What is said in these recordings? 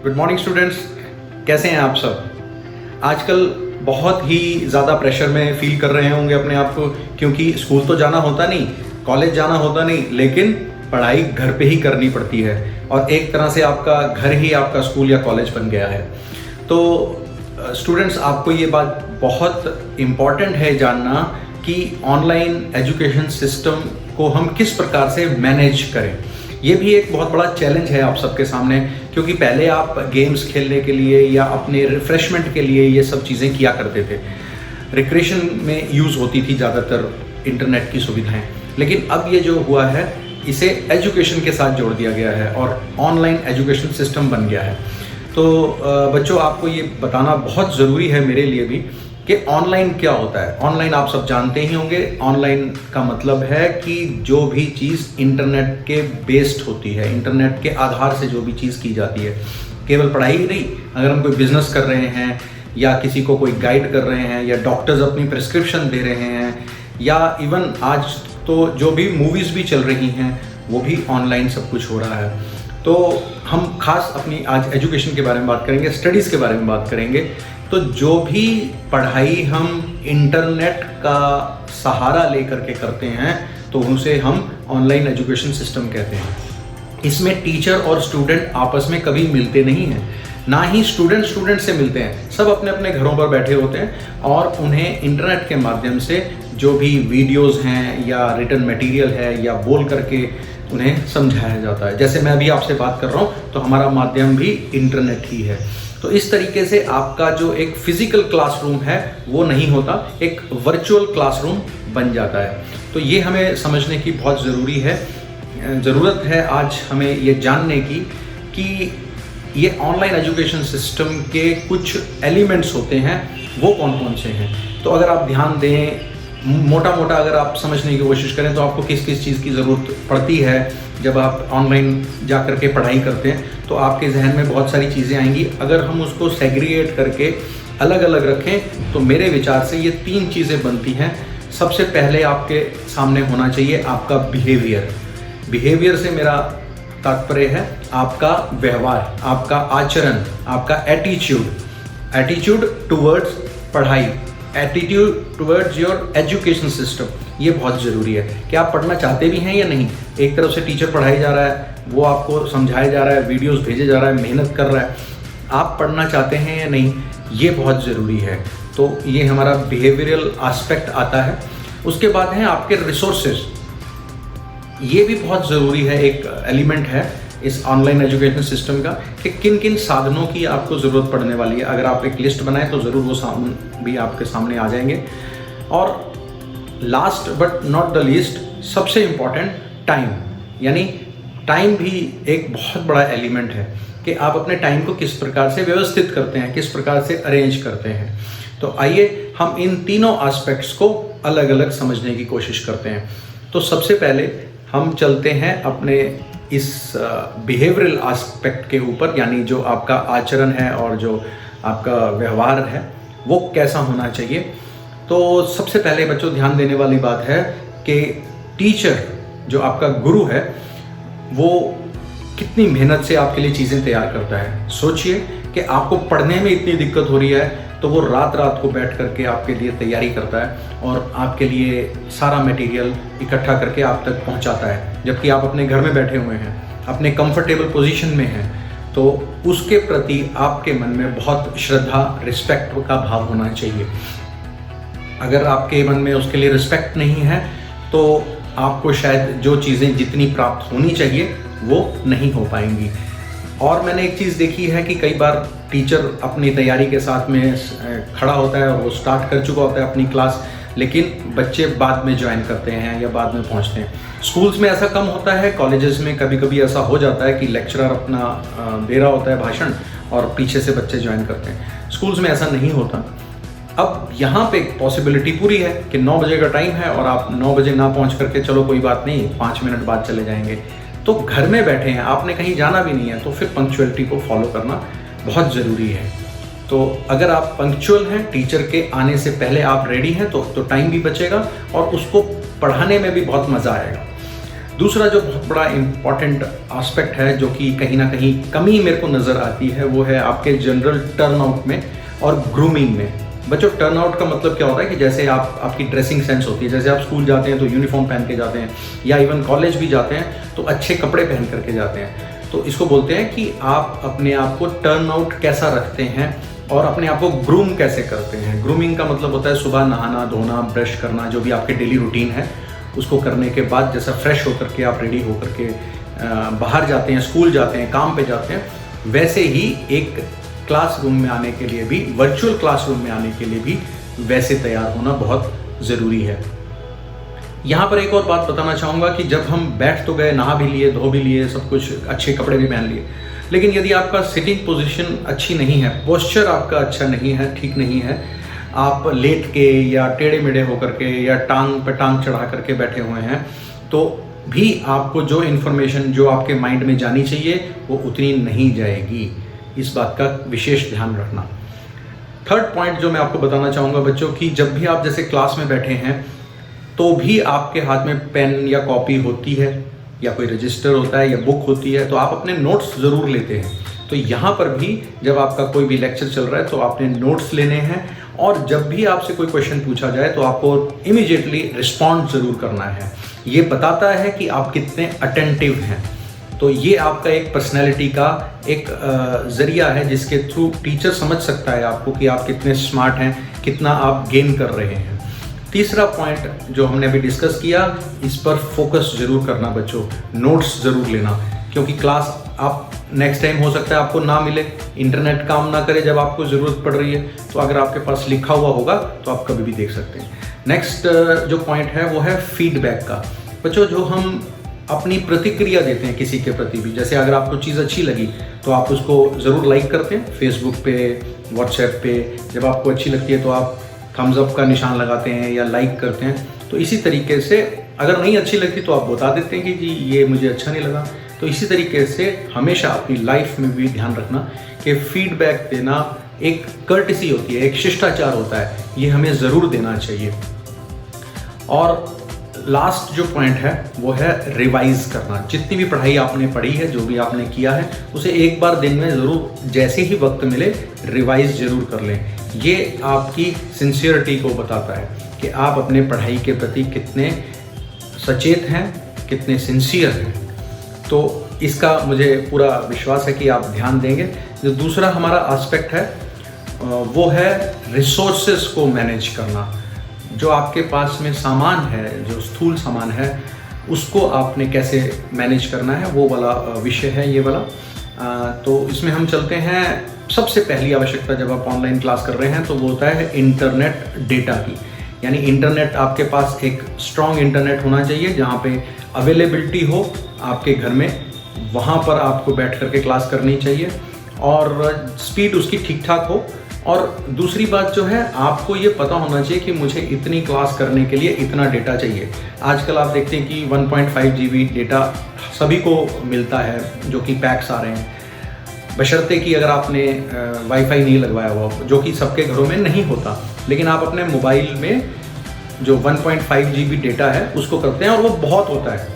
Good morning students, कैसे हैं आप सब। आजकल बहुत ही ज़्यादा प्रेशर में फील कर रहे होंगे अपने आप को, क्योंकि स्कूल तो जाना होता नहीं, कॉलेज जाना होता नहीं, लेकिन पढ़ाई घर पे ही करनी पड़ती है और एक तरह से आपका घर ही आपका स्कूल या कॉलेज बन गया है। तो स्टूडेंट्स, आपको ये बात बहुत इम्पॉर्टेंट है जानना कि ऑनलाइन एजुकेशन सिस्टम को हम किस प्रकार से मैनेज करें। ये भी एक बहुत बड़ा चैलेंज है आप सबके सामने, क्योंकि पहले आप गेम्स खेलने के लिए या अपने रिफ्रेशमेंट के लिए ये सब चीज़ें किया करते थे। रिक्रिएशन में यूज़ होती थी ज़्यादातर इंटरनेट की सुविधाएं, लेकिन अब ये जो हुआ है इसे एजुकेशन के साथ जोड़ दिया गया है और ऑनलाइन एजुकेशन सिस्टम बन गया है। तो बच्चों, आपको ये बताना बहुत ज़रूरी है मेरे लिए भी कि ऑनलाइन क्या होता है। ऑनलाइन आप सब जानते ही होंगे। ऑनलाइन का मतलब है कि जो भी चीज़ इंटरनेट के बेस्ड होती है, इंटरनेट के आधार से जो भी चीज़ की जाती है, केवल पढ़ाई ही नहीं। अगर हम कोई बिजनेस कर रहे हैं या किसी को कोई गाइड कर रहे हैं या डॉक्टर्स अपनी प्रिस्क्रिप्शन दे रहे हैं या इवन आज तो जो भी मूवीज़ भी चल रही हैं वो भी ऑनलाइन सब कुछ हो रहा है। तो हम खास अपनी आज एजुकेशन के बारे में बात करेंगे, स्टडीज़ के बारे में बात करेंगे। तो जो भी पढ़ाई हम इंटरनेट का सहारा लेकर के करते हैं तो उसे हम ऑनलाइन एजुकेशन सिस्टम कहते हैं। इसमें टीचर और स्टूडेंट आपस में कभी मिलते नहीं हैं, ना ही स्टूडेंट से मिलते हैं। सब अपने अपने घरों पर बैठे होते हैं और उन्हें इंटरनेट के माध्यम से जो भी वीडियोस हैं या रिटन मटेरियल है या बोल करके उन्हें समझाया जाता है। जैसे मैं अभी आपसे बात कर रहा हूँ तो हमारा माध्यम भी इंटरनेट ही है। तो इस तरीके से आपका जो एक फिजिकल क्लासरूम है वो नहीं होता, एक वर्चुअल क्लासरूम बन जाता है। तो ये हमें समझने की बहुत ज़रूरत है आज हमें ये जानने की कि ये ऑनलाइन एजुकेशन सिस्टम के कुछ एलिमेंट्स होते हैं, वो कौन कौन से हैं। तो अगर आप ध्यान दें, मोटा मोटा अगर आप समझने की कोशिश करें तो आपको किस किस चीज़ की ज़रूरत पड़ती है जब आप ऑनलाइन जा कर के पढ़ाई करते हैं, तो आपके जहन में बहुत सारी चीज़ें आएंगी। अगर हम उसको सेग्रीगेट करके अलग अलग रखें तो मेरे विचार से ये 3 चीज़ें बनती हैं। सबसे पहले आपके सामने होना चाहिए आपका बिहेवियर। बिहेवियर से मेरा तात्पर्य है आपका व्यवहार, आपका आचरण, आपका एटीट्यूड टुवर्ड्स पढ़ाई, attitude towards your education system. ये बहुत ज़रूरी है कि आप पढ़ना चाहते भी हैं या नहीं। एक तरफ से टीचर पढ़ाई जा रहा है, वो आपको समझाया जा रहा है, वीडियोस भेजे जा रहा है, मेहनत कर रहा है, आप पढ़ना चाहते हैं या नहीं, ये बहुत ज़रूरी है। तो ये हमारा बिहेवियरल एस्पेक्ट आता है। उसके बाद हैं आपके रिसोर्सेज। ये भी बहुत ज़रूरी है, एक एलिमेंट है इस ऑनलाइन एजुकेशन सिस्टम का कि किन किन साधनों की आपको ज़रूरत पड़ने वाली है। अगर आप एक लिस्ट बनाएं तो ज़रूर वो साधन भी आपके सामने आ जाएंगे। और last but not the least, सबसे इम्पॉर्टेंट टाइम, यानी टाइम भी एक बहुत बड़ा एलिमेंट है कि आप अपने टाइम को किस प्रकार से व्यवस्थित करते हैं, किस प्रकार से अरेंज करते हैं। तो आइए हम इन तीनों एस्पेक्ट्स को अलग अलग समझने की कोशिश करते हैं। तो सबसे पहले हम चलते हैं अपने इस बिहेवियरल एस्पेक्ट के ऊपर, यानी जो आपका आचरण है और जो आपका व्यवहार है वो कैसा होना चाहिए। तो सबसे पहले बच्चों, ध्यान देने वाली बात है कि टीचर जो आपका गुरु है वो कितनी मेहनत से आपके लिए चीज़ें तैयार करता है। सोचिए कि आपको पढ़ने में इतनी दिक्कत हो रही है तो वो रात रात को बैठ करके आपके लिए तैयारी करता है और आपके लिए सारा मटेरियल इकट्ठा करके आप तक पहुंचाता है, जबकि आप अपने घर में बैठे हुए हैं, अपने कंफर्टेबल पोजीशन में हैं। तो उसके प्रति आपके मन में बहुत श्रद्धा, रिस्पेक्ट का भाव होना चाहिए। अगर आपके मन में उसके लिए रिस्पेक्ट नहीं है तो आपको शायद जो चीज़ें जितनी प्राप्त होनी चाहिए वो नहीं हो पाएंगी। और मैंने एक चीज़ देखी है कि कई बार टीचर अपनी तैयारी के साथ में खड़ा होता है और वो स्टार्ट कर चुका होता है अपनी क्लास, लेकिन बच्चे बाद में ज्वाइन करते हैं या बाद में पहुंचते हैं। स्कूल्स में ऐसा कम होता है, कॉलेजेस में कभी कभी ऐसा हो जाता है कि लेक्चरर अपना दे रहा होता है भाषण और पीछे से बच्चे ज्वाइन करते हैं। स्कूल्स में ऐसा नहीं होता। अब यहाँ पे पॉसिबिलिटी पूरी है कि 9 बजे का टाइम है और आप 9 बजे ना पहुँच करके चलो कोई बात नहीं 5 मिनट बाद चले जाएंगे, तो घर में बैठे हैं, आपने कहीं जाना भी नहीं है, तो फिर पंक्चुअलिटी को फॉलो करना बहुत ज़रूरी है। तो अगर आप पंक्चुअल हैं, टीचर के आने से पहले आप रेडी हैं तो टाइम भी बचेगा और उसको पढ़ाने में भी बहुत मज़ा आएगा। दूसरा जो बहुत बड़ा इम्पॉर्टेंट एस्पेक्ट है जो कि कहीं ना कहीं कमी मेरे को नज़र आती है वो है आपके जनरल टर्नआउट में और ग्रूमिंग में। बच्चों, टर्नआउट का मतलब क्या होता है कि जैसे आपकी ड्रेसिंग सेंस होती है, जैसे आप स्कूल जाते हैं तो यूनिफॉर्म पहन के जाते हैं, या इवन कॉलेज भी जाते हैं तो अच्छे कपड़े पहन करके जाते हैं। तो इसको बोलते हैं कि आप अपने आप को टर्नआउट कैसा रखते हैं और अपने आप को ग्रूम कैसे करते हैं। ग्रूमिंग का मतलब होता है सुबह नहाना धोना, ब्रश करना, जो भी आपके डेली रूटीन है उसको करने के बाद जैसा फ्रेश होकर के आप रेडी होकर के बाहर जाते हैं, स्कूल जाते हैं, काम पे जाते हैं, वैसे ही एक क्लासरूम में आने के लिए भी, वर्चुअल क्लासरूम में आने के लिए भी वैसे तैयार होना बहुत ज़रूरी है। यहाँ पर एक और बात बताना चाहूँगा कि जब हम बैठ तो गए, नहा भी लिए, धो भी लिए, सब कुछ, अच्छे कपड़े भी पहन लिए, लेकिन यदि आपका सिटिंग पोजीशन अच्छी नहीं है, पोस्चर आपका अच्छा नहीं है, ठीक नहीं है, आप लेट के या टेढ़े मेढ़े होकर के या टांग पे टांग चढ़ा करके बैठे हुए हैं, तो भी आपको जो इन्फॉर्मेशन जो आपके माइंड में जानी चाहिए वो उतनी नहीं जाएगी। इस बात का विशेष ध्यान रखना। थर्ड पॉइंट जो मैं आपको बताना चाहूँगा बच्चों, कि जब भी आप जैसे क्लास में बैठे हैं तो भी आपके हाथ में पेन या कॉपी होती है या कोई रजिस्टर होता है या बुक होती है, तो आप अपने नोट्स ज़रूर लेते हैं। तो यहाँ पर भी जब आपका कोई भी लेक्चर चल रहा है तो आपने नोट्स लेने हैं, और जब भी आपसे कोई क्वेश्चन पूछा जाए तो आपको इमीडिएटली रिस्पॉन्ड ज़रूर करना है। ये बताता है कि आप कितने अटेंटिव हैं। तो ये आपका एक पर्सनैलिटी का एक ज़रिया है जिसके थ्रू टीचर समझ सकता है आपको कि आप कितने स्मार्ट हैं, कितना आप गेन कर रहे हैं। तीसरा पॉइंट जो हमने अभी डिस्कस किया, इस पर फोकस ज़रूर करना बच्चों, नोट्स ज़रूर लेना, क्योंकि क्लास आप नेक्स्ट टाइम हो सकता है आपको ना मिले, इंटरनेट काम ना करे जब आपको ज़रूरत पड़ रही है, तो अगर आपके पास लिखा हुआ होगा तो आप कभी भी देख सकते हैं। नेक्स्ट जो पॉइंट है वो है फीडबैक का। बच्चों, जो हम अपनी प्रतिक्रिया देते हैं किसी के प्रति भी, जैसे अगर आपको चीज़ अच्छी लगी तो आप उसको ज़रूर लाइक करते हैं फेसबुक पे, व्हाट्सएप पे, जब आपको अच्छी लगती है तो आप थम्स अप का निशान लगाते हैं या लाइक करते हैं। तो इसी तरीके से अगर नहीं अच्छी लगती तो आप बता देते हैं कि जी ये मुझे अच्छा नहीं लगा। तो इसी तरीके से हमेशा अपनी लाइफ में भी ध्यान रखना कि फीडबैक देना एक कर्टसी होती है, एक शिष्टाचार होता है, ये हमें ज़रूर देना चाहिए। और लास्ट जो पॉइंट है वो है रिवाइज करना। जितनी भी पढ़ाई आपने पढ़ी है, जो भी आपने किया है, उसे एक बार दिन में ज़रूर जैसे ही वक्त मिले रिवाइज ज़रूर कर लें। ये आपकी सिंसियरिटी को बताता है कि आप अपने पढ़ाई के प्रति कितने सचेत हैं, कितने सिंसियर हैं। तो इसका मुझे पूरा विश्वास है कि आप ध्यान देंगे। जो दूसरा हमारा एस्पेक्ट है वो है रिसोर्सेज को मैनेज करना। जो आपके पास में सामान है, जो स्थूल सामान है, उसको आपने कैसे मैनेज करना है, वो वाला विषय है ये वाला। तो इसमें हम चलते हैं। सबसे पहली आवश्यकता जब आप ऑनलाइन क्लास कर रहे हैं तो वो होता है इंटरनेट डेटा की, यानी इंटरनेट आपके पास एक स्ट्रॉन्ग इंटरनेट होना चाहिए जहाँ पे अवेलेबिलिटी हो आपके घर में, वहाँ पर आपको बैठ करके क्लास करनी चाहिए और स्पीड उसकी ठीक ठाक हो। और दूसरी बात जो है, आपको ये पता होना चाहिए कि मुझे इतनी क्लास करने के लिए इतना डेटा चाहिए। आजकल आप देखते हैं कि 1.5 GB डेटा सभी को मिलता है, जो कि पैक्स आ रहे हैं, बशर्ते कि अगर आपने वाईफाई नहीं लगवाया हुआ, जो कि सबके घरों में नहीं होता। लेकिन आप अपने मोबाइल में जो 1.5 GB डेटा है उसको करते हैं और वो बहुत होता है,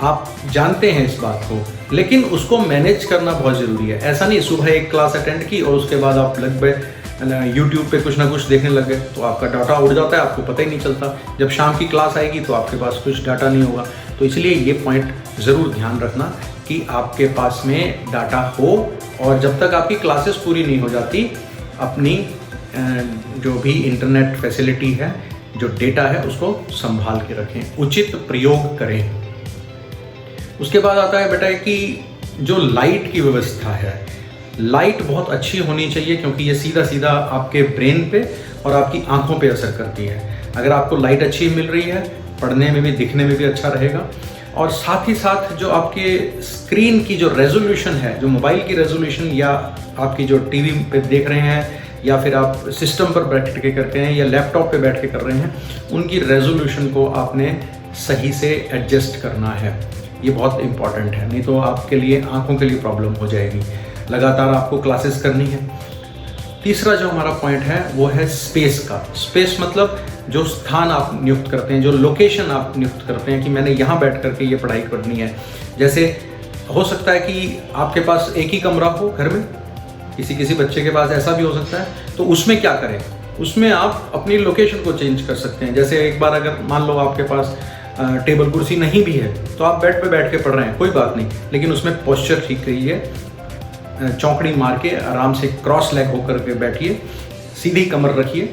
आप जानते हैं इस बात को, लेकिन उसको मैनेज करना बहुत ज़रूरी है। ऐसा नहीं सुबह एक क्लास अटेंड की और उसके बाद आप लग गए यूट्यूब पे कुछ ना कुछ देखने लग गए, तो आपका डाटा उड़ जाता है, आपको पता ही नहीं चलता। जब शाम की क्लास आएगी तो आपके पास कुछ डाटा नहीं होगा। तो इसलिए ये पॉइंट ज़रूर ध्यान रखना कि आपके पास में डाटा हो, और जब तक आपकी क्लासेस पूरी नहीं हो जाती, अपनी जो भी इंटरनेट फैसिलिटी है, जो डेटा है, उसको संभाल के रखें, उचित प्रयोग करें। उसके बाद आता है बेटा कि जो लाइट की व्यवस्था है, लाइट बहुत अच्छी होनी चाहिए, क्योंकि ये सीधा सीधा आपके ब्रेन पे और आपकी आंखों पे असर करती है। अगर आपको लाइट अच्छी मिल रही है, पढ़ने में भी, दिखने में भी अच्छा रहेगा। और साथ ही साथ जो आपके स्क्रीन की जो रेजोल्यूशन है, जो मोबाइल की रेजोल्यूशन या आपकी जो टीवी पे देख रहे हैं या फिर आप सिस्टम पर बैठ के करते हैं या लैपटॉप पे बैठ के कर रहे हैं, उनकी रेजोल्यूशन को आपने सही से एडजस्ट करना है। ये बहुत इंपॉर्टेंट है, नहीं तो आपके लिए आंखों के लिए प्रॉब्लम हो जाएगी। लगातार आपको क्लासेस करनी है। तीसरा जो हमारा पॉइंट है वो है स्पेस का। स्पेस मतलब जो स्थान आप नियुक्त करते हैं, जो लोकेशन आप नियुक्त करते हैं कि मैंने यहाँ बैठ करके ये पढ़ाई करनी है। जैसे हो सकता है कि आपके पास एक ही कमरा हो घर में, किसी बच्चे के पास ऐसा भी हो सकता है, तो उसमें क्या करें, उसमें आप अपनी लोकेशन को चेंज कर सकते हैं। जैसे एक बार अगर मान लो आपके पास टेबल कुर्सी नहीं भी है तो आप बेड पे बैठ के पढ़ रहे हैं, कोई बात नहीं, लेकिन उसमें पोस्चर ठीक करिए, चौकड़ी मार के आराम से क्रॉस लेग होकर के बैठिए, सीधी कमर रखिए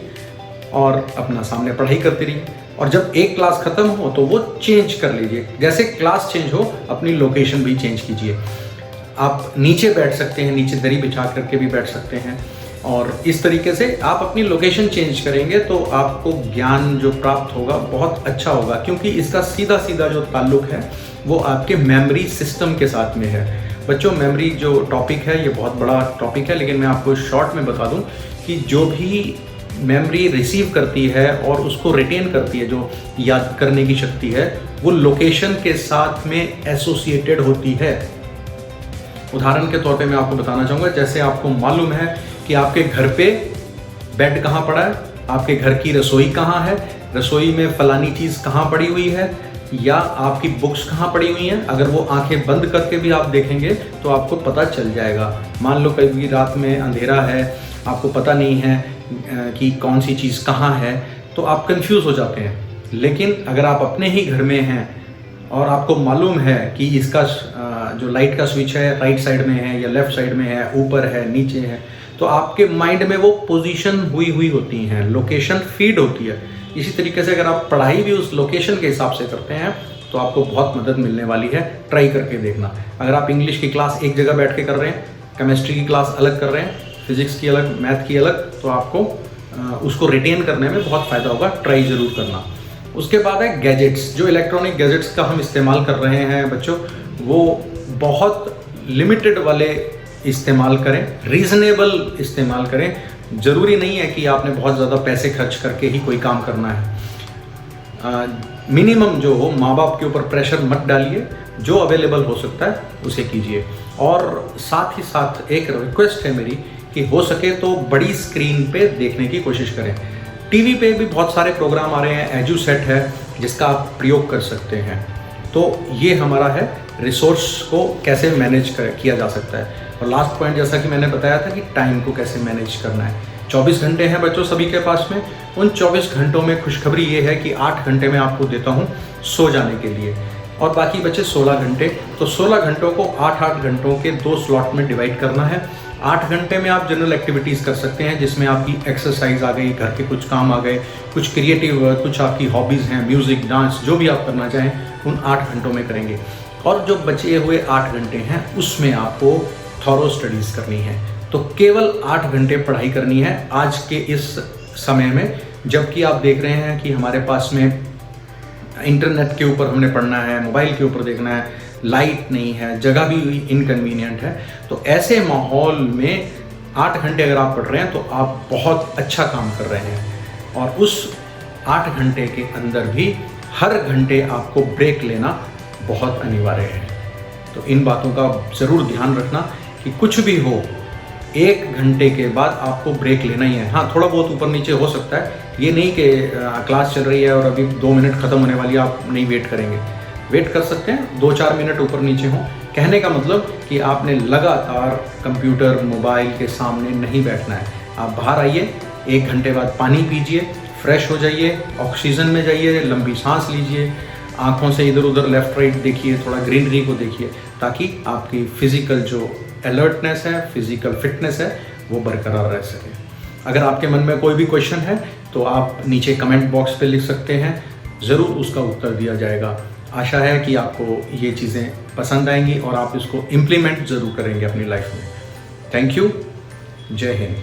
और अपना सामने पढ़ाई करते रहिए। और जब एक क्लास खत्म हो तो वो चेंज कर लीजिए, जैसे क्लास चेंज हो अपनी लोकेशन भी चेंज कीजिए। आप नीचे बैठ सकते हैं, नीचे दरी बिछा करके भी बैठ सकते हैं, और इस तरीके से आप अपनी लोकेशन चेंज करेंगे तो आपको ज्ञान जो प्राप्त होगा बहुत अच्छा होगा, क्योंकि इसका सीधा सीधा जो ताल्लुक है वो आपके मेमोरी सिस्टम के साथ में है। बच्चों, मेमोरी जो टॉपिक है ये बहुत बड़ा टॉपिक है, लेकिन मैं आपको शॉर्ट में बता दूं कि जो भी मेमोरी रिसीव करती है और उसको रिटेन करती है, जो याद करने की शक्ति है, वो लोकेशन के साथ में एसोसिएटेड होती है। उदाहरण के तौर पे मैं आपको बताना चाहूँगा, जैसे आपको मालूम है कि आपके घर पे बेड कहाँ पड़ा है, आपके घर की रसोई कहाँ है, रसोई में फलानी चीज़ कहाँ पड़ी हुई है, या आपकी बुक्स कहाँ पड़ी हुई हैं, अगर वो आंखें बंद करके भी आप देखेंगे तो आपको पता चल जाएगा। मान लो कभी रात में अंधेरा है, आपको पता नहीं है कि कौन सी चीज़ कहाँ है, तो आप कंफ्यूज हो जाते हैं। लेकिन अगर आप अपने ही घर में हैं और आपको मालूम है कि इसका जो लाइट का स्विच है राइट साइड में है या लेफ्ट साइड में है, ऊपर है, नीचे है, तो आपके माइंड में वो पोजीशन हुई होती हैं, लोकेशन फीड होती है। इसी तरीके से अगर आप पढ़ाई भी उस लोकेशन के हिसाब से करते हैं तो आपको बहुत मदद मिलने वाली है। ट्राई करके देखना। अगर आप इंग्लिश की क्लास एक जगह बैठ के कर रहे हैं, केमिस्ट्री की क्लास अलग कर रहे हैं, फिजिक्स की अलग, मैथ की अलग, तो आपको उसको रिटेन करने में बहुत फ़ायदा होगा। ट्राई ज़रूर करना। उसके बाद है गैजेट्स। जो इलेक्ट्रॉनिक गैजेट्स का हम इस्तेमाल कर रहे हैं बच्चों, वो बहुत लिमिटेड वाले इस्तेमाल करें, रीज़नेबल इस्तेमाल करें। ज़रूरी नहीं है कि आपने बहुत ज़्यादा पैसे खर्च करके ही कोई काम करना है। मिनिमम जो हो, माँ बाप के ऊपर प्रेशर मत डालिए, जो अवेलेबल हो सकता है उसे कीजिए। और साथ ही साथ एक रिक्वेस्ट है मेरी कि हो सके तो बड़ी स्क्रीन पे देखने की कोशिश करें। टीवी पे भी बहुत सारे प्रोग्राम आ रहे हैं, एजुसेट है जिसका आप प्रयोग कर सकते हैं। तो ये हमारा है रिसोर्स को कैसे मैनेज किया जा सकता है। और लास्ट पॉइंट, जैसा कि मैंने बताया था कि टाइम को कैसे मैनेज करना है। 24 घंटे हैं बच्चों सभी के पास में। उन 24 घंटों में खुशखबरी ये है कि 8 घंटे मैं आपको देता हूँ सो जाने के लिए, और बाकी बचे 16 घंटे। तो 16 घंटों को 8-8 घंटों के 2 स्लॉट में डिवाइड करना है। 8 घंटे में आप जनरल एक्टिविटीज़ कर सकते हैं, जिसमें आपकी एक्सरसाइज आ गई, घर के कुछ काम आ गए, कुछ क्रिएटिव वर्क, कुछ आपकी हॉबीज़ हैं, म्यूज़िक, डांस, जो भी आप करना चाहें उन 8 घंटों में करेंगे। और जो बचे हुए 8 घंटे हैं उसमें आपको थॉरो स्टडीज़ करनी है। तो केवल 8 घंटे पढ़ाई करनी है आज के इस समय में, जबकि आप देख रहे हैं कि हमारे पास में इंटरनेट के ऊपर हमने पढ़ना है, मोबाइल के ऊपर देखना है, लाइट नहीं है, जगह भी इनकन्वीनियंट है। तो ऐसे माहौल में 8 घंटे अगर आप पढ़ रहे हैं तो आप बहुत अच्छा काम कर रहे हैं। और उस 8 घंटे के अंदर भी हर घंटे आपको ब्रेक लेना बहुत अनिवार्य है। तो इन बातों का ज़रूर ध्यान रखना कि कुछ भी हो 1 घंटे के बाद आपको ब्रेक लेना ही है। हाँ, थोड़ा बहुत ऊपर नीचे हो सकता है, ये नहीं कि क्लास चल रही है और अभी 2 मिनट ख़त्म होने वाली है, आप नहीं वेट करेंगे, वेट कर सकते हैं, 2-4 मिनट ऊपर नीचे हों। कहने का मतलब कि आपने लगातार कंप्यूटर, मोबाइल के सामने नहीं बैठना है। आप बाहर आइए, 1 घंटे बाद पानी पीजिए, फ्रेश हो जाइए, ऑक्सीजन में जाइए, लंबी सांस लीजिए, आँखों से इधर उधर लेफ्ट राइट देखिए, थोड़ा ग्रीनरी को देखिए, ताकि आपकी फिज़िकल जो अलर्टनेस है, फिज़िकल फिटनेस है, वो बरकरार रह सके। अगर आपके मन में कोई भी क्वेश्चन है तो आप नीचे कमेंट बॉक्स पे लिख सकते हैं, ज़रूर उसका उत्तर दिया जाएगा। आशा है कि आपको ये चीज़ें पसंद आएंगी और आप इसको इम्प्लीमेंट ज़रूर करेंगे अपनी लाइफ में। Thank you. जय हिंद।